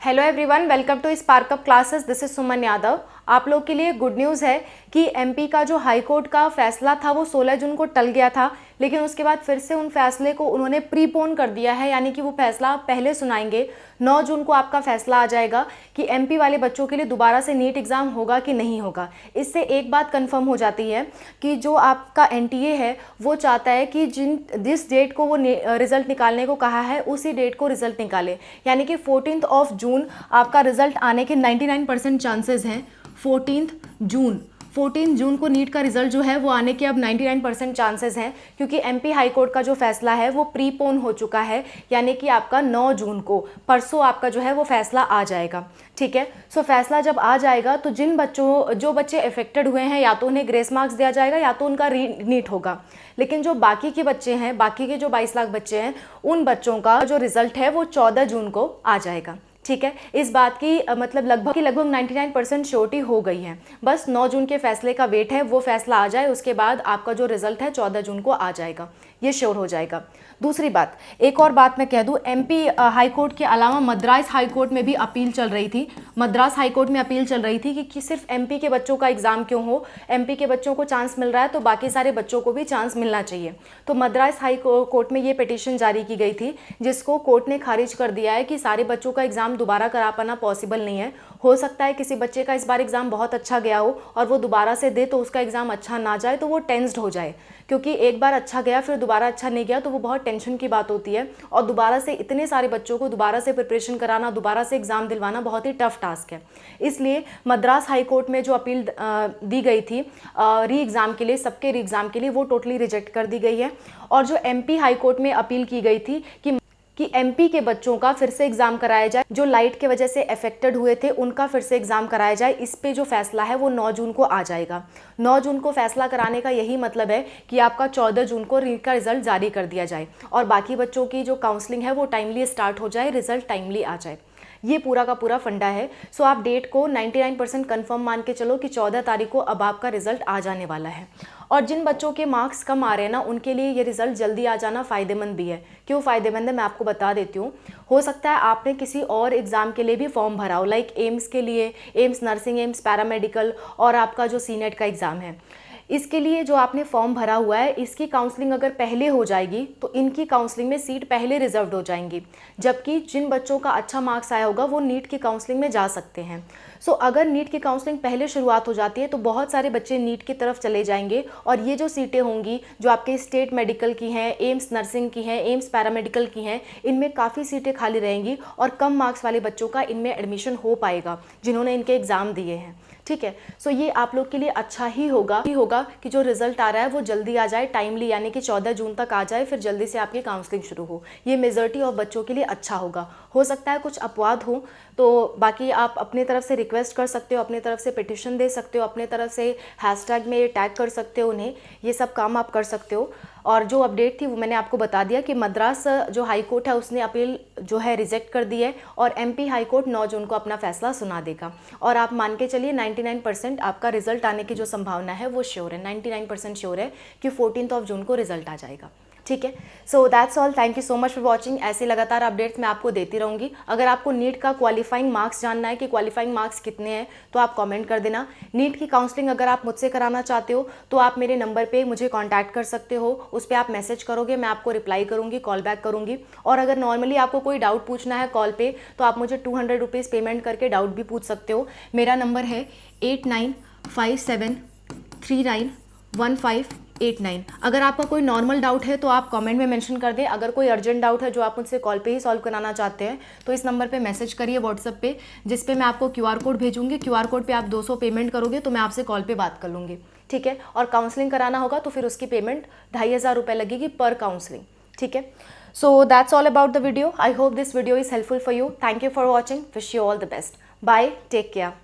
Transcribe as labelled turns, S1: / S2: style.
S1: Hello everyone, welcome to Spark Up classes. This is Suman Yadav. आप लोग के लिए गुड न्यूज़ है कि एमपी का जो हाई कोर्ट का फैसला था वो 16 जून को टल गया था, लेकिन उसके बाद फिर से उन फैसले को उन्होंने प्रीपोन कर दिया है, यानी कि वो फैसला पहले सुनाएंगे। 9 जून को आपका फैसला आ जाएगा कि एमपी वाले बच्चों के लिए दोबारा से नीट एग्ज़ाम होगा कि नहीं होगा। इससे एक बात कंफर्म हो जाती है कि जो आपका एनटीए है वो चाहता है कि जिस डेट को वो रिज़ल्ट निकालने को कहा है उसी डेट को रिज़ल्ट निकाले, यानी कि 14 जून आपका रिज़ल्ट आने के 99% चांसेस हैं। 14 जून को नीट का रिजल्ट जो है वो आने के अब 99% चांसेस हैं, क्योंकि एमपी हाई कोर्ट का जो फैसला है वो प्रीपोन हो चुका है, यानी कि आपका 9 जून को परसों आपका जो है वो फैसला आ जाएगा। ठीक है, सो फैसला जब आ जाएगा तो जो बच्चे अफेक्टेड हुए हैं या तो उन्हें ग्रेस मार्क्स दिया जाएगा या तो उनका नीट होगा। लेकिन जो बाकी के बच्चे हैं, बाकी के जो 22 लाख बच्चे हैं, उन बच्चों का जो रिजल्ट है वो 14 जून को आ जाएगा। ठीक है, इस बात की मतलब लगभग 99% श्योरिटी हो गई है। बस 9 जून के फैसले का वेट है, वो फैसला आ जाए उसके बाद आपका जो रिजल्ट है 14 जून को आ जाएगा, ये श्योर हो जाएगा। दूसरी बात, एक और बात मैं कह दूं, एमपी हाई कोर्ट के अलावा मद्रास हाई कोर्ट में भी अपील चल रही थी। मद्रास हाई कोर्ट में अपील चल रही थी कि सिर्फ एमपी के बच्चों का एग्जाम क्यों हो, एमपी के बच्चों को चांस मिल रहा है तो बाकी सारे बच्चों को भी चांस मिलना चाहिए। तो मद्रास हाई कोर्ट में ये पिटीशन जारी की गई थी, जिसको कोर्ट ने खारिज कर दिया है कि सारे बच्चों का एग्जाम दोबारा करा पाना पॉसिबल नहीं है। हो सकता है किसी बच्चे का इस बार एग्जाम बहुत अच्छा गया हो और वो दोबारा से दे तो उसका एग्जाम अच्छा ना जाए तो वो टेंस्ड हो जाए, क्योंकि एक बार अच्छा गया फिर दोबारा अच्छा नहीं गया तो वो बहुत टेंशन की बात होती है। और दोबारा से इतने सारे बच्चों को दोबारा से प्रिपरेशन कराना, दोबारा से एग्जाम दिलवाना बहुत ही टफ टास्क है। इसलिए मद्रास हाई कोर्ट में जो अपील दी गई थी री एग्ज़ाम के लिए, सबके री एग्ज़ाम के लिए, वो टोटली रिजेक्ट कर दी गई है। और जो एमपी हाई कोर्ट में अपील की गई थी कि एमपी के बच्चों का फिर से एग्जाम कराया जाए, जो लाइट के वजह से अफेक्टेड हुए थे उनका फिर से एग्जाम कराया जाए, इस पे जो फैसला है वो 9 जून को आ जाएगा। 9 जून को फैसला कराने का यही मतलब है कि आपका 14 जून को नीट का रिजल्ट जारी कर दिया जाए और बाकी बच्चों की जो काउंसलिंग है वो टाइमली स्टार्ट हो जाए, रिजल्ट टाइमली आ जाए। ये पूरा का पूरा फंडा है। सो आप डेट को 99% कन्फर्म मान के चलो कि 14 तारीख को अब आपका रिजल्ट आ जाने वाला है। और जिन बच्चों के मार्क्स कम आ रहे हैं ना, उनके लिए ये रिजल्ट जल्दी आ जाना फ़ायदेमंद भी है। क्यों फ़ायदेमंद है मैं आपको बता देती हूँ। हो सकता है आपने किसी और एग्ज़ाम के लिए भी फॉर्म भरा हो, लाइक एम्स के लिए, एम्स नर्सिंग, एम्स पैरामेडिकल, और आपका जो सीनेट का एग्ज़ाम है, इसके लिए जो आपने फॉर्म भरा हुआ है, इसकी काउंसलिंग अगर पहले हो जाएगी तो इनकी काउंसलिंग में सीट पहले रिजर्व्ड हो जाएंगी, जबकि जिन बच्चों का अच्छा मार्क्स आया होगा वो नीट की काउंसलिंग में जा सकते हैं। सो अगर नीट की काउंसलिंग पहले शुरुआत हो जाती है तो बहुत सारे बच्चे नीट की तरफ चले जाएंगे और ये जो सीटें होंगी जो आपके स्टेट मेडिकल की हैं, एम्स नर्सिंग की हैं, एम्स पैरामेडिकल की हैं, इनमें काफ़ी सीटें खाली रहेंगी और कम मार्क्स वाले बच्चों का इनमें एडमिशन हो पाएगा जिन्होंने इनके एग्ज़ाम दिए हैं। ठीक है, सो ये आप लोग के लिए अच्छा ही होगा कि जो रिजल्ट आ रहा है वो जल्दी आ जाए, टाइमली, यानी कि 14 जून तक आ जाए, फिर जल्दी से आपकी काउंसलिंग शुरू हो। ये मेजॉरिटी ऑफ बच्चों के लिए अच्छा होगा। हो सकता है कुछ अपवाद हो, तो बाकी आप अपने तरफ से रिक्वेस्ट कर सकते हो, अपने तरफ से पिटिशन दे सकते हो, अपने तरफ से हैशटैग में टैग कर सकते हो उन्हें, ये सब काम आप कर सकते हो। और जो अपडेट थी वो मैंने आपको बता दिया कि मद्रास जो हाई कोर्ट है उसने अपील जो है रिजेक्ट कर दी है और एमपी हाई कोर्ट 9 जून को अपना फैसला सुना देगा। और आप मान के चलिए 99% आपका रिजल्ट आने की जो संभावना है वो श्योर है, 99% श्योर है कि 14 जून को रिजल्ट आ जाएगा। ठीक है, so that's all. Thank you so much for watching. ऐसे लगातार अपडेट्स मैं आपको देती रहूँगी। अगर आपको नीट का क्वालिफाइंग मार्क्स जानना है कि क्वालिफाइंग मार्क्स कितने हैं तो आप कमेंट कर देना। नीट की काउंसलिंग अगर आप मुझसे कराना चाहते हो तो आप मेरे नंबर पे मुझे कांटेक्ट कर सकते हो, उस पर आप मैसेज करोगे, मैं आपको रिप्लाई करूँगी, कॉल बैक करूँगी। और अगर नॉर्मली आपको कोई डाउट पूछना है कॉल पे तो आप मुझे 200 रुपीज़ पेमेंट करके डाउट भी पूछ सकते हो। मेरा नंबर है 8957391589। अगर आपका कोई नॉर्मल डाउट है तो आप कमेंट में मेंशन कर दें। अगर कोई अर्जेंट डाउट है जो आप मुझसे कॉल पे ही सॉल्व कराना चाहते हैं तो इस नंबर पे मैसेज करिए व्हाट्सएप पे, जिस पे मैं आपको QR कोड भेजूंगी। QR कोड पे आप 200 पेमेंट करोगे तो मैं आपसे कॉल पे बात कर लूँगी। ठीक है, और काउंसलिंग कराना होगा तो फिर उसकी पेमेंट 2500 रुपये लगेगी पर काउंसलिंग। ठीक है, so that's all about the video. I hope this video is helpful for you. Thank you for watching. Wish you all the best. Bye, take care.